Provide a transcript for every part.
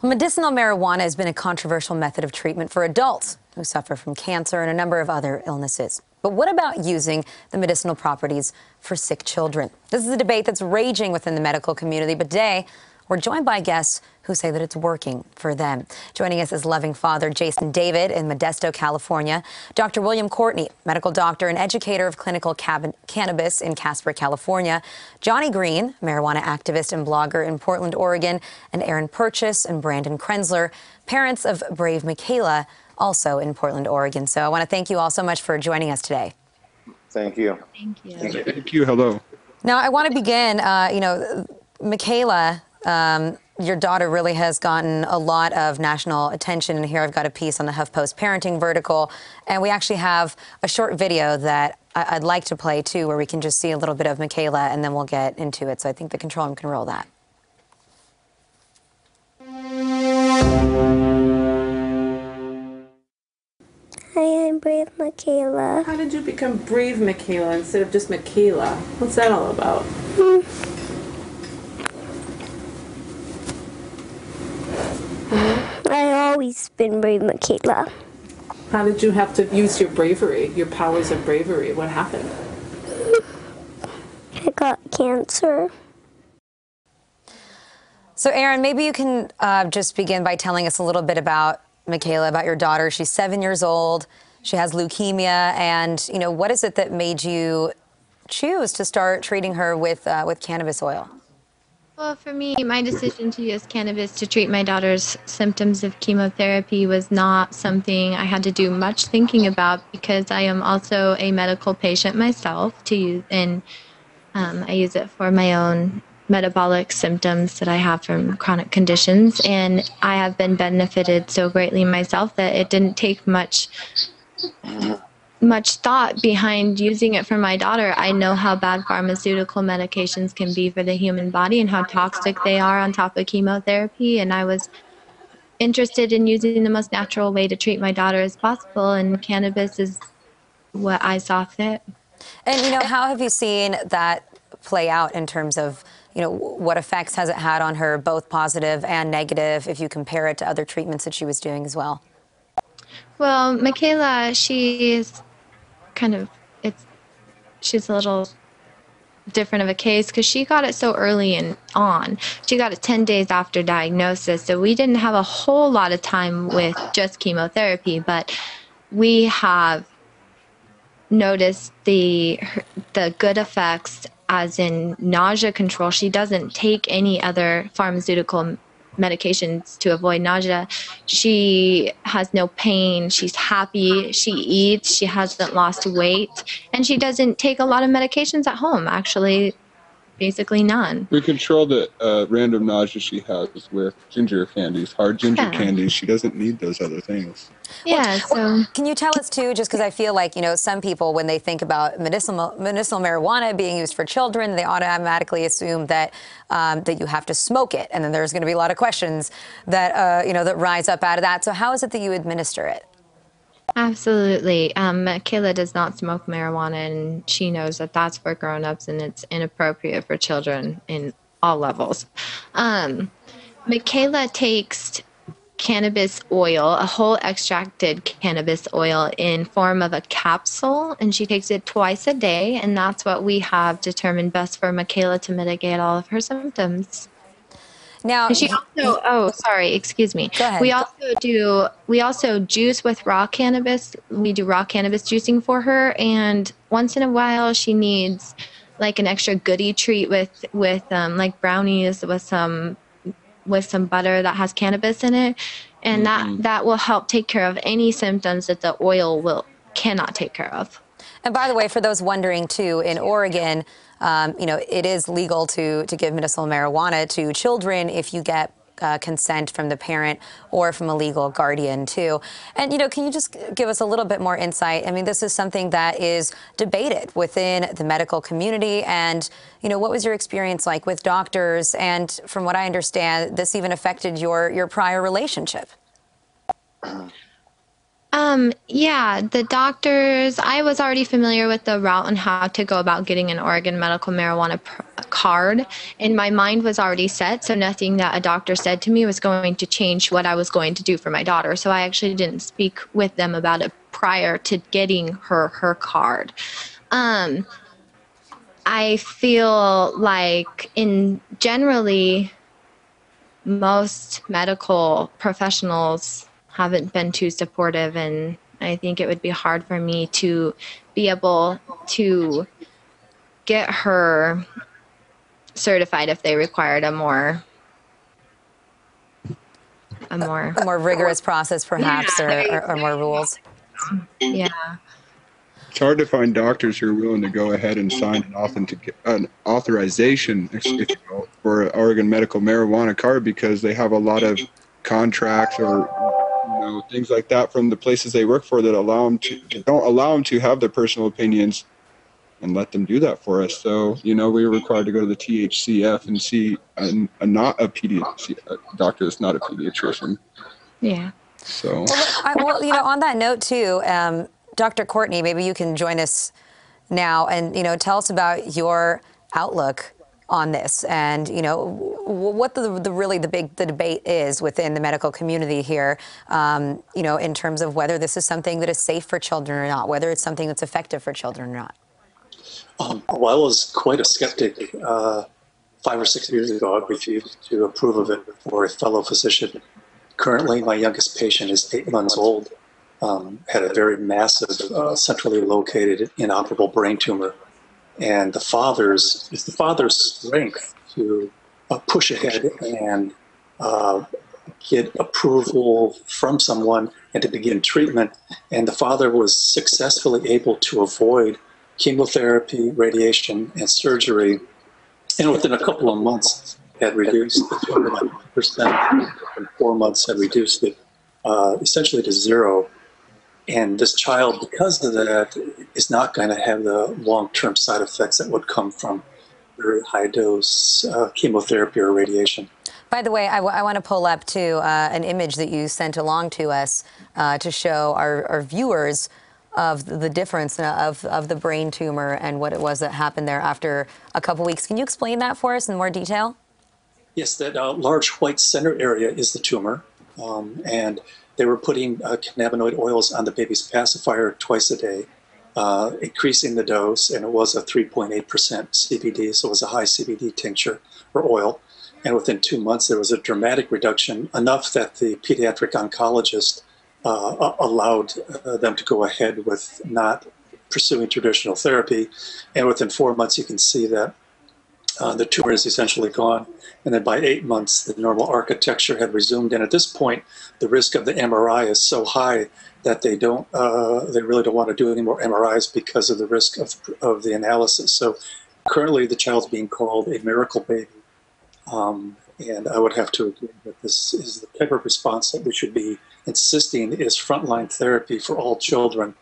Medicinal marijuana has been a controversial method of treatment for adults who suffer from cancer and a number of other illnesses. But what about using the medicinal properties for sick children? This is a debate that's raging within the medical community, but today we're joined by guests who say that it's working for them. Joining us is loving father Jason David in Modesto, California, Dr. William Courtney, medical doctor and educator of clinical cannabis in Casper, California, Johnny Green, marijuana activist and blogger in Portland, Oregon, and Aaron Purchase and Brandon Krenzler, parents of brave Michaela, also in Portland, Oregon. So I want to thank you all so much for joining us today. Thank you. Thank you. Thank you. Hello. Now, I want to begin, Michaela, your daughter really has gotten a lot of national attention. And here I've got a piece on the HuffPost parenting vertical. And we actually have a short video that I'd like to play, too, where we can just see a little bit of Michaela, and then we'll get into it. So I think the control room can roll that. Hi, I'm Brave Michaela. How did you become Brave Michaela instead of just Michaela? What's that all about? I always been Brave Michaela. How did you have to use your bravery, your powers of bravery? What happened? I got cancer. So, Aaron, maybe you can just begin by telling us a little bit about Michaela, about your daughter. She's 7 years old. She has leukemia. And, what is it that made you choose to start treating her with cannabis oil? Well, for me, my decision to use cannabis to treat my daughter's symptoms of chemotherapy was not something I had to do much thinking about, because I am also a medical patient myself to use, and I use it for my own metabolic symptoms that I have from chronic conditions, and I have been benefited so greatly myself that it didn't take much thought behind using it for my daughter. I know how bad pharmaceutical medications can be for the human body and how toxic they are on top of chemotherapy, and I was interested in using the most natural way to treat my daughter as possible, and cannabis is what I saw fit. And, how have you seen that play out in terms of, what effects has it had on her, both positive and negative, if you compare it to other treatments that she was doing as well? Well, Michaela, she's a little different of a case because she got it so early and on. She got it 10 days after diagnosis, so we didn't have a whole lot of time with just chemotherapy, but we have noticed the good effects, as in nausea control. She doesn't take any other pharmaceutical medications to avoid nausea. She has no pain. She's happy. She eats. She hasn't lost weight. And she doesn't take a lot of medications at home, actually, basically none. We control the random nausea she has with ginger candies, hard ginger candies. She doesn't need those other things. Yeah, so... Can you tell us, too, just because I feel like, some people, when they think about medicinal marijuana being used for children, they automatically assume that that you have to smoke it. And then there's going to be a lot of questions that, that rise up out of that. So how is it that you administer it? Absolutely. Michaela does not smoke marijuana, and she knows that that's for grown-ups and it's inappropriate for children in all levels. Michaela takes cannabis oil, a whole extracted cannabis oil, in form of a capsule, and she takes it twice a day, and that's what we have determined best for Michaela to mitigate all of her symptoms. Now, she also, excuse me. Go ahead. We also juice with raw cannabis. We do raw cannabis juicing for her, and once in a while she needs like an extra goodie treat with like brownies with some butter that has cannabis in it, and that will help take care of any symptoms that the oil cannot take care of. And by the way, for those wondering too, in Oregon, it is legal to give medicinal marijuana to children if you get consent from the parent or from a legal guardian too. And, can you just give us a little bit more insight? I mean, this is something that is debated within the medical community. And, what was your experience like with doctors? And from what I understand, this even affected your prior relationship. Yeah, the doctors, I was already familiar with the route and how to go about getting an Oregon medical marijuana card, and my mind was already set, so nothing that a doctor said to me was going to change what I was going to do for my daughter. So I actually didn't speak with them about it prior to getting her card. I feel like generally most medical professionals haven't been too supportive, and I think it would be hard for me to be able to get her certified if they required a more A more rigorous process, perhaps, or more rules. yeah. It's hard to find doctors who are willing to go ahead and sign an authorization, if you will, for an Oregon medical marijuana card, because they have a lot of contracts or things like that from the places they work for that don't allow them to have their personal opinions and let them do that for us. So we were required to go to the THCF and see a doctor that's not a pediatrician. Yeah. So on that note too, Dr. Courtney, maybe you can join us now and tell us about your outlook on this, and what the debate is within the medical community here, in terms of whether this is something that is safe for children or not, whether it's something that's effective for children or not. Well, I was quite a skeptic 5 or 6 years ago. I refused to approve of it for a fellow physician. Currently, my youngest patient is 8 months old, had a very massive, centrally located, inoperable brain tumor. And it's the father's strength to push ahead and get approval from someone and to begin treatment. And the father was successfully able to avoid chemotherapy, radiation, and surgery. And within a couple of months, had reduced the tumor by 1%. In 4 months, had reduced it essentially to zero. And this child, because of that, is not going to have the long-term side effects that would come from very high-dose chemotherapy or radiation. By the way, I want to pull up to an image that you sent along to us to show our viewers of the difference of the brain tumor and what it was that happened there after a couple weeks. Can you explain that for us in more detail? Yes, that large white center area is the tumor, and they were putting cannabinoid oils on the baby's pacifier twice a day, increasing the dose, and it was a 3.8% CBD, so it was a high CBD tincture or oil. And within 2 months, there was a dramatic reduction, enough that the pediatric oncologist allowed them to go ahead with not pursuing traditional therapy. And within 4 months, you can see that the tumor is essentially gone. And then by 8 months, the normal architecture had resumed. And at this point, the risk of the MRI is so high that they really don't want to do any more MRIs because of the risk of the analysis. So currently, the child's being called a miracle baby. And I would have to agree that this is the type of response that we should be insisting is frontline therapy for all children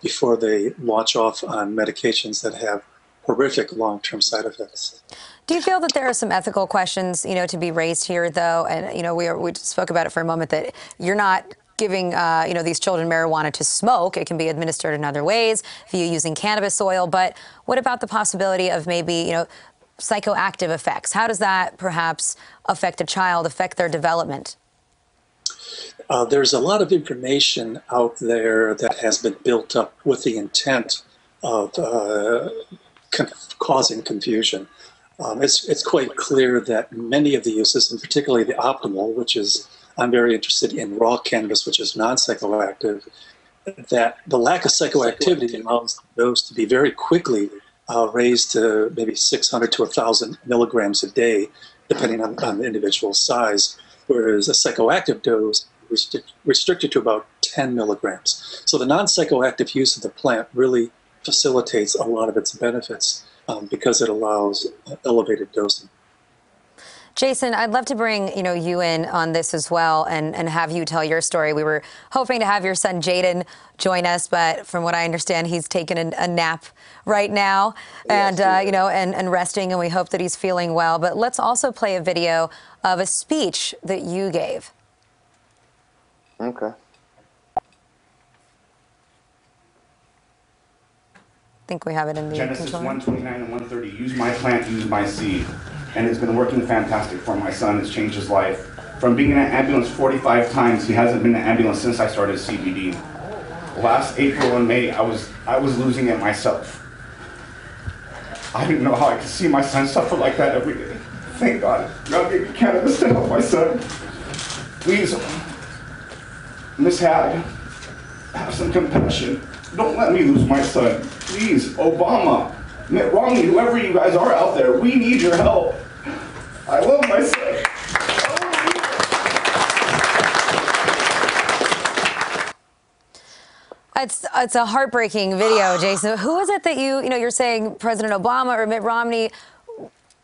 before they launch off on medications that have horrific long-term side effects. Do you feel that there are some ethical questions, to be raised here, though? And, we just spoke about it for a moment, that you're not giving, these children marijuana to smoke. It can be administered in other ways via using cannabis oil. But what about the possibility of maybe, psychoactive effects? How does that perhaps affect a child, affect their development? There's a lot of information out there that has been built up with the intent of causing confusion. It's quite clear that many of the uses, and particularly the optimal, which is, I'm very interested in raw cannabis, which is non-psychoactive, that the lack of psychoactivity allows those to be very quickly raised to maybe 600 to 1,000 milligrams a day, depending on the individual size, whereas a psychoactive dose restricted to about 10 milligrams. So the non-psychoactive use of the plant really facilitates a lot of its benefits because it allows elevated dosing. Jason, I'd love to bring you in on this as well and have you tell your story. We were hoping to have your son Jaden join us, but from what I understand, he's taken a nap right now and and resting, and we hope that he's feeling well. But let's also play a video of a speech that you gave. Okay. think we have it in the Genesis controller. 1:29 and 1:30. Use my plant, use my seed. And it's been working fantastic for my son. It's changed his life. From being in an ambulance 45 times, he hasn't been in an ambulance since I started CBD. Last April and May, I was losing it myself. I didn't know how I could see my son suffer like that every day. Thank God. God gave me cannabis to help my son. Please, Miss Hag, have some compassion. Don't let me lose my son. Please, Obama, Mitt Romney, whoever you guys are out there, we need your help. I love my son. It's a heartbreaking video, Jason. Who is it that you're saying President Obama or Mitt Romney?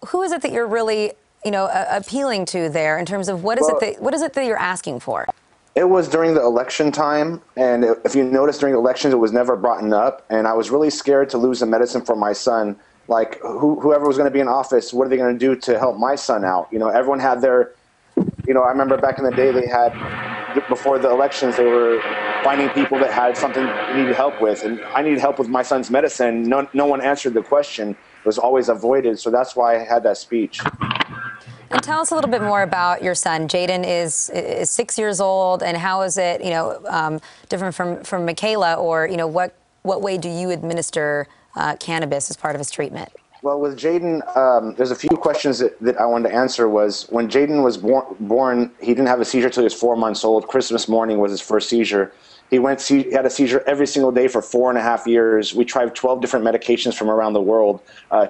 Who is it that you're really, appealing to there in terms of what is it that you're asking for? It was during the election time, and if you notice during the elections, it was never brought up, and I was really scared to lose the medicine for my son. Like, whoever was going to be in office, what are they going to do to help my son out? Everyone had their, I remember back in the day they had, before the elections, they were finding people that had something they needed help with, and I needed help with my son's medicine. No one answered the question. It was always avoided, so that's why I had that speech. And tell us a little bit more about your son. Jaden is 6 years old, and how is it, different from Michaela, or what way do you administer cannabis as part of his treatment? Well, with Jaden, there's a few questions that I wanted to answer. Was when Jaden was born, he didn't have a seizure until he was 4 months old. Christmas morning was his first seizure. He had a seizure every single day for 4.5 years. We tried 12 different medications from around the world,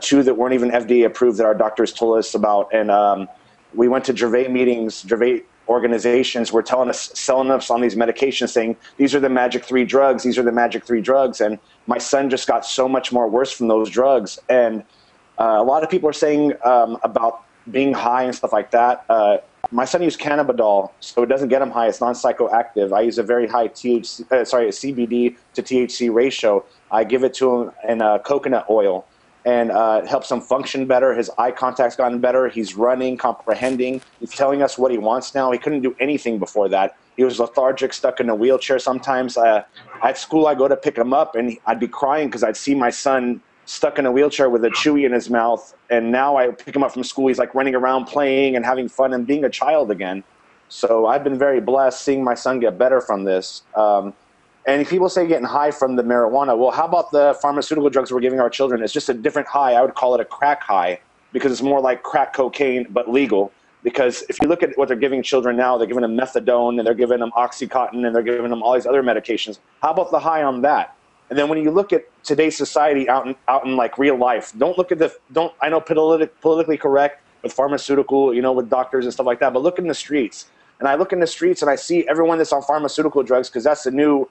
2 that weren't even FDA approved that our doctors told us about. And we went to Dravet meetings. Dravet organizations were selling us on these medications, saying, these are the magic 3 drugs. These are the magic 3 drugs. And my son just got so much more worse from those drugs. And a lot of people are saying about being high and stuff like that. My son used cannabidiol, so it doesn't get him high. It's non-psychoactive. I use a very high CBD to THC ratio. I give it to him in coconut oil, and it helps him function better. His eye contact's gotten better. He's running, comprehending. He's telling us what he wants now. He couldn't do anything before that. He was lethargic, stuck in a wheelchair sometimes. At school, I go to pick him up, and I'd be crying because I'd see my son stuck in a wheelchair with a Chewy in his mouth, and now I pick him up from school. He's like running around playing and having fun and being a child again. So I've been very blessed seeing my son get better from this. And if people say getting high from the marijuana, well, how about the pharmaceutical drugs we're giving our children? It's just a different high. I would call it a crack high, because it's more like crack cocaine but legal. Because if you look at what they're giving children now, they're giving them methadone, and they're giving them Oxycontin, and they're giving them all these other medications. How about the high on that? And then when you look at today's society out in like real life, don't look at I know politically correct with pharmaceutical, with doctors and stuff like that, but look in the streets. And I look in the streets and I see everyone that's on pharmaceutical drugs, because that's the new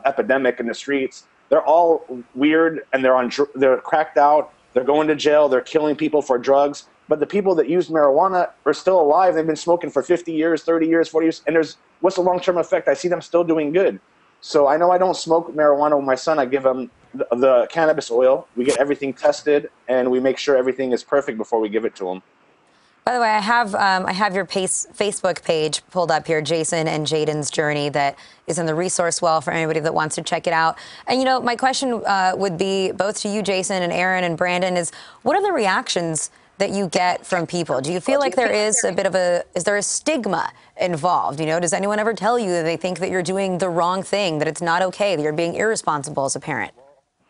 epidemic in the streets. They're all weird, and they're cracked out. They're going to jail. They're killing people for drugs. But the people that use marijuana are still alive. They've been smoking for 50 years, 30 years, 40 years. And what's the long-term effect? I see them still doing good. So I know I don't smoke marijuana with my son. I give him the cannabis oil. We get everything tested, and we make sure everything is perfect before we give it to him. By the way, I have your Facebook page pulled up here, Jason and Jaden's Journey, that is in the resource well for anybody that wants to check it out. And, my question would be both to you, Jason, and Aaron and Brandon, is what are the reactions that you get from people? Do you feel like there is is there a stigma involved? Does anyone ever tell you that they think that you're doing the wrong thing, that it's not okay, that you're being irresponsible as a parent?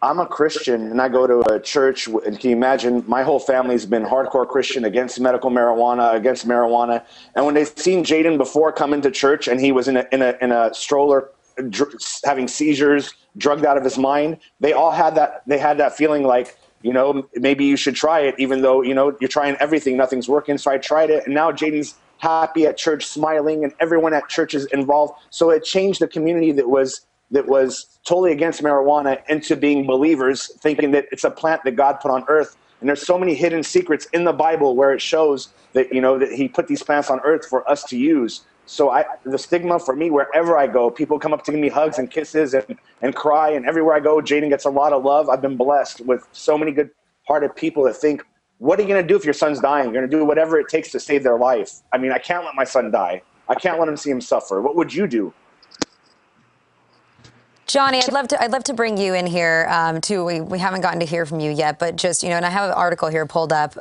I'm a Christian, and I go to a church, and can you imagine, my whole family's been hardcore Christian, against medical marijuana, against marijuana. And when they've seen Jaden before come into church, and he was in a stroller having seizures, drugged out of his mind, they all had that feeling like, maybe you should try it, even though, you're trying everything, nothing's working. So I tried it, and now Jaden's happy at church, smiling, and everyone at church is involved. So it changed the community that was totally against marijuana into being believers, thinking that it's a plant that God put on earth. And there's so many hidden secrets in the Bible where it shows that, that he put these plants on earth for us to use. So the stigma for me, wherever I go, people come up to give me hugs and kisses and cry. And everywhere I go, Jaden gets a lot of love. I've been blessed with so many good-hearted people that think, what are you going to do if your son's dying? You're going to do whatever it takes to save their life. I mean, I can't let my son die. I can't let him see him suffer. What would you do? Johnny, I'd love to bring you in here too. We haven't gotten to hear from you yet, but just, and I have an article here pulled up,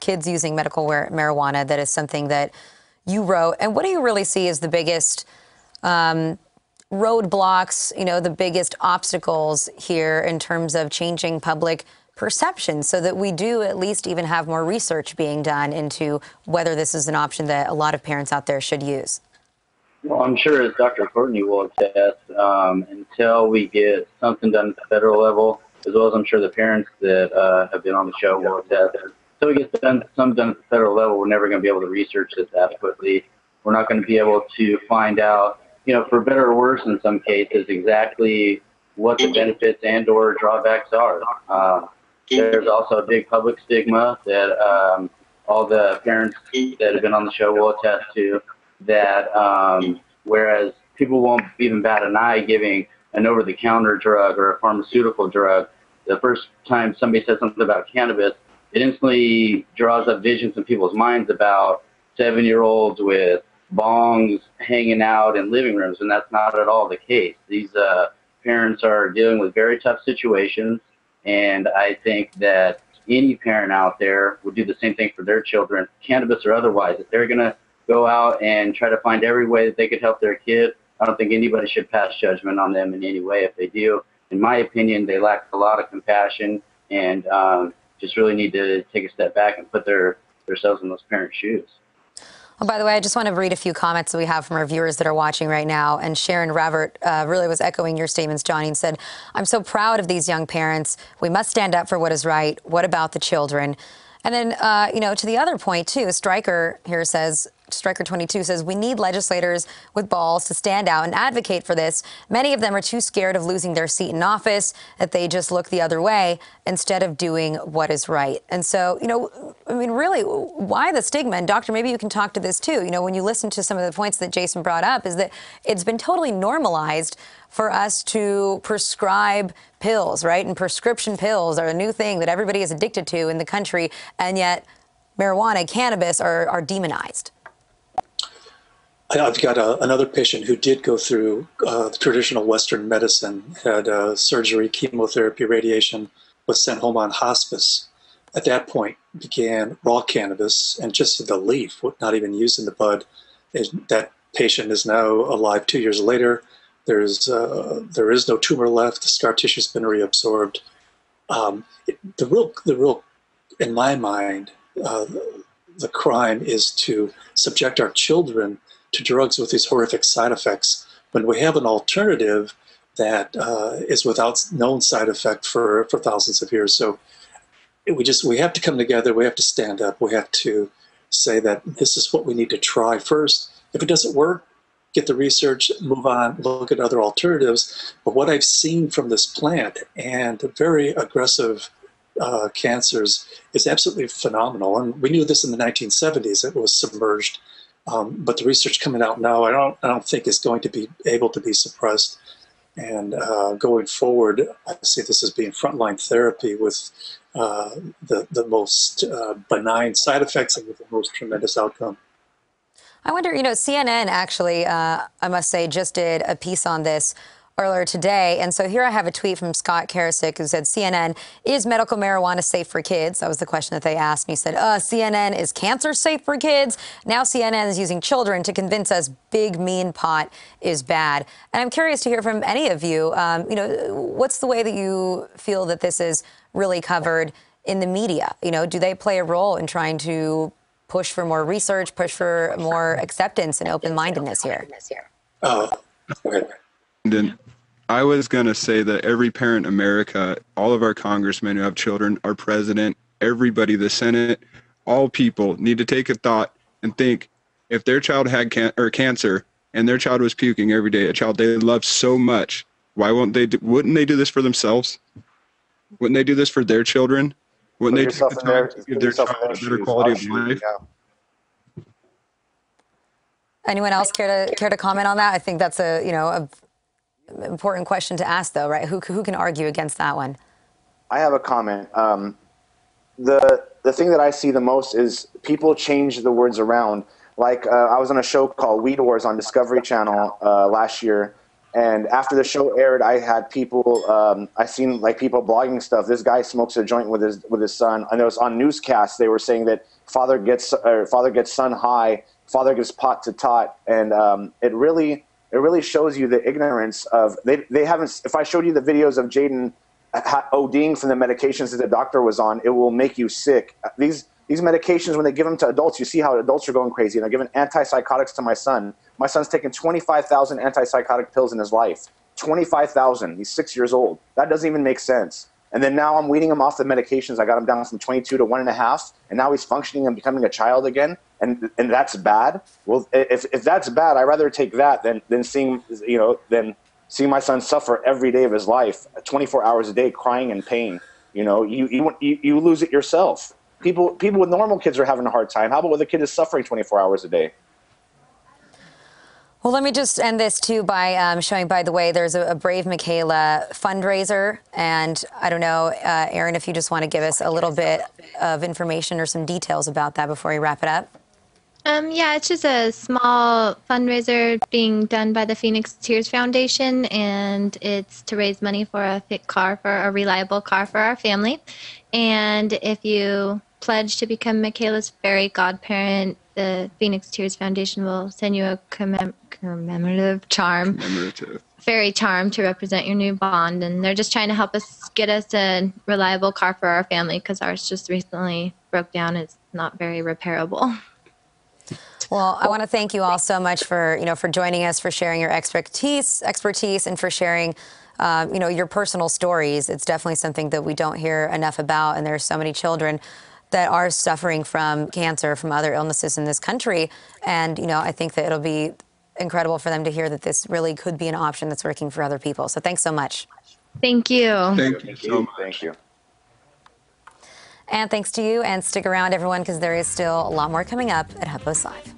kids using medical marijuana. That is something that you wrote. And what do you really see as the biggest roadblocks, the biggest obstacles here in terms of changing public perception so that we do at least even have more research being done into whether this is an option that a lot of parents out there should use? Well, I'm sure as Dr. Courtney will attest, until we get something done at the federal level, as well as I'm sure the parents that have been on the show will attest, until we get something done at the federal level, we're never going to be able to research this adequately. We're not going to be able to find out, for better or worse in some cases, exactly what the benefits and or drawbacks are. There's also a big public stigma that all the parents that have been on the show will attest to, that whereas people won't even bat an eye giving an over-the-counter drug or a pharmaceutical drug, the first time somebody says something about cannabis, it instantly draws up visions in people's minds about 7-year-olds with bongs hanging out in living rooms, and that's not at all the case. These parents are dealing with very tough situations, and I think that any parent out there would do the same thing for their children, cannabis or otherwise. If they're going to go out and try to find every way that they could help their kid, I don't think anybody should pass judgment on them in any way. If they do, in my opinion, they lack a lot of compassion and just really need to take a step back and put themselves in those parents' shoes. Oh, by the way, I just want to read a few comments that we have from our viewers that are watching right now. And Sharon Ravert really was echoing your statements, Johnny, and said, I'm so proud of these young parents. We must stand up for what is right. What about the children? And then, to the other point, too, Stryker here says, Stryker 22 says, we need legislators with balls to stand out and advocate for this. Many of them are too scared of losing their seat in office that they just look the other way instead of doing what is right. And so, really, why the stigma? And Doctor, maybe you can talk to this too. When you listen to some of the points that Jason brought up, is that it's been totally normalized for us to prescribe pills, right? And prescription pills are a new thing that everybody is addicted to in the country. And yet marijuana, cannabis are demonized. I've got another patient who did go through traditional Western medicine, had surgery, chemotherapy, radiation, was sent home on hospice. At that point, began raw cannabis and just the leaf, not even using the bud. That patient is now alive 2 years later. There is no tumor left. The scar tissue has been reabsorbed. The real, in my mind, the crime is to subject our children to drugs with these horrific side effects when we have an alternative that is without known side effect for thousands of years. So we have to come together. We have to stand up. We have to say that this is what we need to try first. If it doesn't work, get the research, move on, look at other alternatives. But what I've seen from this plant and very aggressive cancers is absolutely phenomenal. And we knew this in the 1970s. It was submerged. But the research coming out now, I don't think is going to be able to be suppressed. And going forward, I see this as being frontline therapy with the most benign side effects and with the most tremendous outcome. I wonder, CNN actually, I must say, just did a piece on this earlier today. And so here I have a tweet from Scott Karasik who said, CNN, is medical marijuana safe for kids? That was the question that they asked. And he said, CNN, is cancer safe for kids? Now CNN is using children to convince us big, mean pot is bad. And I'm curious to hear from any of you, what's the way that you feel that this is really covered in the media? Do they play a role in trying to push for more research, push for more acceptance and open-mindedness here? And I was going to say that every parent in America, all of our congressmen who have children, our president, everybody, the Senate, all people need to take a thought and think, if their child had cancer and their child was puking every day, a child they love so much, wouldn't they do this for themselves? Wouldn't they do this for their children? Wouldn't they take the time to give their child a better quality of life? Anyone else care to comment on that? I think that's a important question to ask, though, right? Who can argue against that one? I have a comment. The thing that I see the most is people change the words around. Like I was on a show called Weed Wars on Discovery Channel last year, And after the show aired, I had people, I seen like people blogging stuff. This guy smokes a joint with his son. And it was on newscasts. They were saying that father gets son high, father gets pot to tot. And it really shows you the ignorance of, they haven't, if I showed you the videos of Jaden ODing from the medications that the doctor was on, it will make you sick. These medications, when they give them to adults, you see how adults are going crazy. And they're giving antipsychotics to my son. My son's taken 25,000 antipsychotic pills in his life. 25,000. He's 6 years old. That doesn't even make sense. And then now I'm weaning him off the medications. I got him down from 22 to 1.5, and now he's functioning and becoming a child again. And that's bad. Well, if that's bad, I'd rather take that than seeing my son suffer every day of his life, 24 hours a day, crying in pain. You lose it yourself. People with normal kids are having a hard time. How about when the kid is suffering 24 hours a day? Well, let me just end this, too, by showing, by the way, there's a Brave Michaela fundraiser. And I don't know, Aaron, if you just want to give us a little bit of information or some details about that before we wrap it up. Yeah, it's just a small fundraiser being done by the Phoenix Tears Foundation, and it's to raise money for a reliable car for our family. And if you pledge to become Michaela's fairy godparent, the Phoenix Tears Foundation will send you a commemorative charm, fairy charm to represent your new bond. And they're just trying to help us get us a reliable car for our family because ours just recently broke down. It's not very repairable. Well, I want to thank you all so much for joining us, for sharing your expertise, and for sharing, your personal stories. It's definitely something that we don't hear enough about, and there are so many children that are suffering from cancer, from other illnesses in this country. And, I think that it'll be incredible for them to hear that this really could be an option that's working for other people. So thanks so much. Thank you. Thank you so much. Thank you. And thanks to you, and stick around, everyone, because there is still a lot more coming up at HuffPost Live.